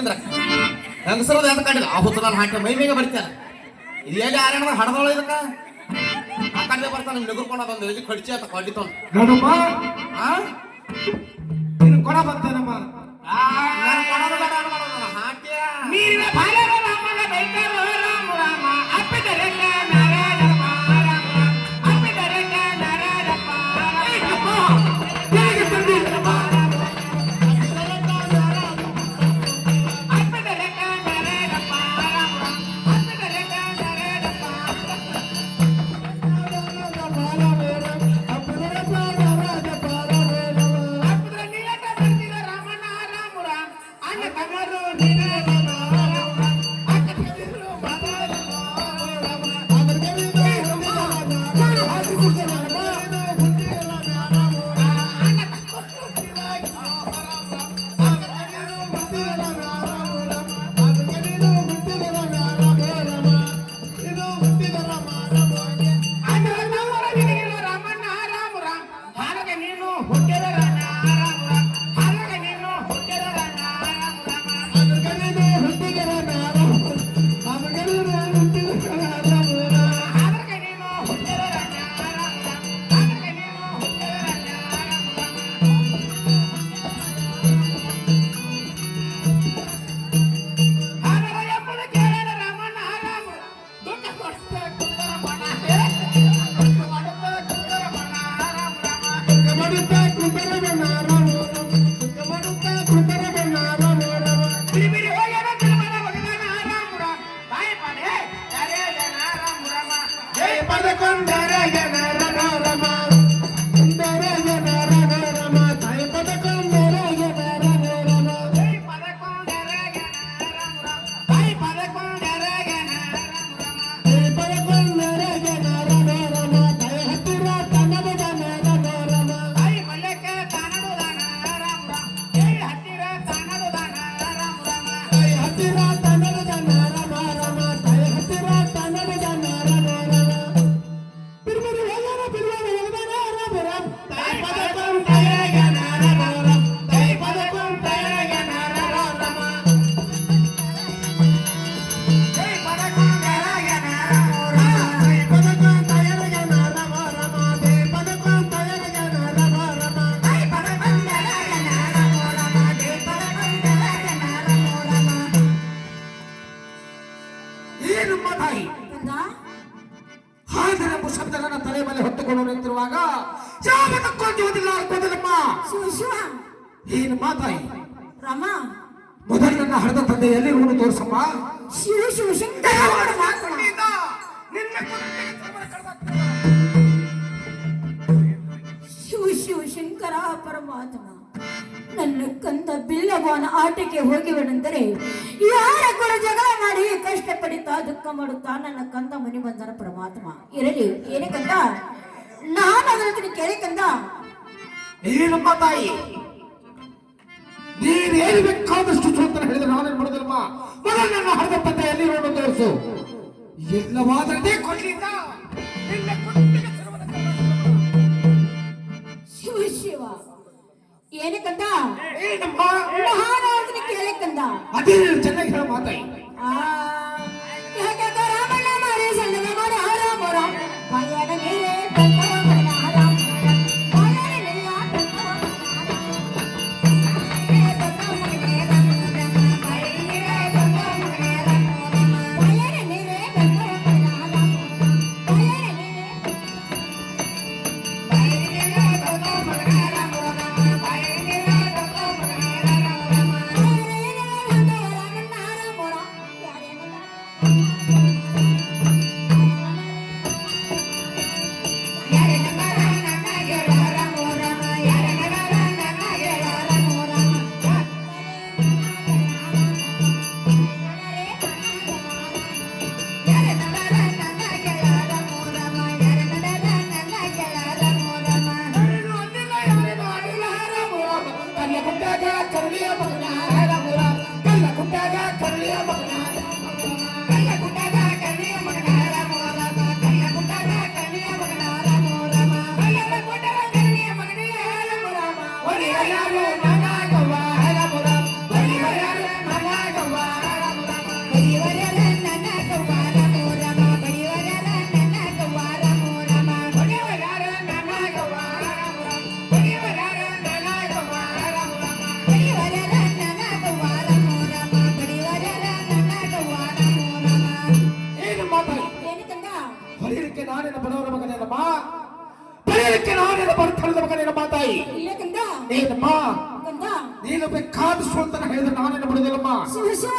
ತಿಂದ್ರ ಹೆಂಗಸರದ ಅಂತ ಕಂಡಿಲ್ಲ ಆ ಹುತ್ತು ನಾನು ಹಾಕಿ ಮೈ ಮೇಗೆ ಬರ್ತೇನೆ ಇದು ಎಲ್ಲಿ ಆರ್ಯಣ ಹಡದೊಳ ಇದಕ್ಕ ಆ ಕಡೆ ಬರ್ತಾನೆ ನಿಗುರ್ಕೊಂಡ ಬಂದು ಇಲ್ಲಿ ಕಡಿಚಿ ಅಂತ ಕೊಂಡಿತ್ತು ನೋಡಮ್ಮ ಆ ನೀನು ಕೊಡ ಬಂತೇನಮ್ಮ ನಾನು ಕೊಡೋದು ಬೇಡ ಅನ್ಮಾಡೋದು ಹಾಕ್ಯ ನೀರಿನ ಬಾಲರ ರಾಮನ ಬೈಕರು ರಾಮ ರಾಮ ಅಪ್ಪಿದ ರೆಕ್ಕ ನಾರಾಯಣಪ್ಪ ರಾಮ ಅಪ್ಪಿದ ರೆಕ್ಕ ನಾರಾಯಣಪ್ಪ ಹೇಗೆ ತಂದಿಲ್ಲಮ್ಮ ಅಪ್ಪಿದ ರೆಕ್ಕ ನಾರಾಯಣಪ್ಪ ರಾಮ ಅಪ್ಪಿದ ರೆಕ್ಕ ನಾರಾಯಣಪ್ಪ ಅಪ್ಪಿದ ನೀಲಕ ಬರ್ತಿದ ರಾಮಣ್ಣ ರಾಮ ರಾಮ ಅಣ್ಣ ತಗರು ನೀನ ಶಬ್ದಗಳನ್ನ ತಲೆ ಮೇಲೆ ಹೊತ್ತುಕೊಂಡು ನಿಂತಿರುವಾಗ ಏನು ಮಾತಾಯಿ ರಾಮ ಮೊದಲು ನನ್ನ ಹಡದ ತಂದೆ ಎಲ್ಲಿರುವುದು ತೋರಿಸಮ್ಮ. ಶಿವ ಶಿವ ಶಂಕರ ಶಿವ ಶಿವ ಶಂಕರ ಪರಮಾತ್ಮ ನನ್ನ ಕಂದ ಬಿಲ್ಲವನ ಆಟಕ್ಕೆ ಹೋಗಿವನೆಂದರೆ ಯಾರ ಕೂಡ ಜಗಳ ಮಾಡಿ ಕಷ್ಟಪಡುತ್ತಾ ದುಃಖ ಮಾಡುತ್ತಾ ನನ್ನ ಕಂದ ಮನೆ ಬಂದನ ಪರಮಾತ್ಮ ಇರಲಿ ಏನೇ ಕಂದ ನಾನು ಅದನ್ನ ಕೇಳಿ ಕಂದ ಏನಮ್ಮ ತಾಯಿ ನೀನ್ ಏನು ಬೇಕಾದಷ್ಟು ಚೋತನ ಹೇಳಿದ್ರೆ ನಾನೇನ್ ಮಾಡೋದಿಲ್ಲಮ್ಮ. ಮೊದಲು ನನ್ನ ಹಡದ ತಂದೆ ಎಲ್ಲಿರೋದು ತೋರಿಸು. ಎಲ್ಲವಾದ್ರೆ ಕೊಡ್ಲಿಲ್ಲ ಶಿವ ಶಿವ ಏನೇ ಕಂದ ಏನಮ್ಮ ಮಹಾರಾಜನ ಕೇಳಿ ಕಂದ ಅದೇ ಚೆನ್ನಾಗಿ ಹೇಳ ಮಾತಾಯಿ. ರಾಮಣ್ಣ ಮಾಡಿ ಸಣ್ಣದ ಮಾಡಿ ಆರಾಮರ ಭಯನ ನೀರೇ ಅದಕ್ಕೆ ನಾನೇನು ಬರ್ತಾಳಿದ ಮಗ ನಿನ್ನ ಮಾತಾಯಿ ಇಲ್ಲ ಕಂದ ಏನಮ್ಮ ಕಂದ ನೀನು ಬೇಕಾದ ಸುಳ್ತಾನ ಹೇಳಿದ್ರೆ ನಾನೇನು ಬಿಡುದಿಲ್ಲಮ್ಮ ಶಿವ ಶಿವ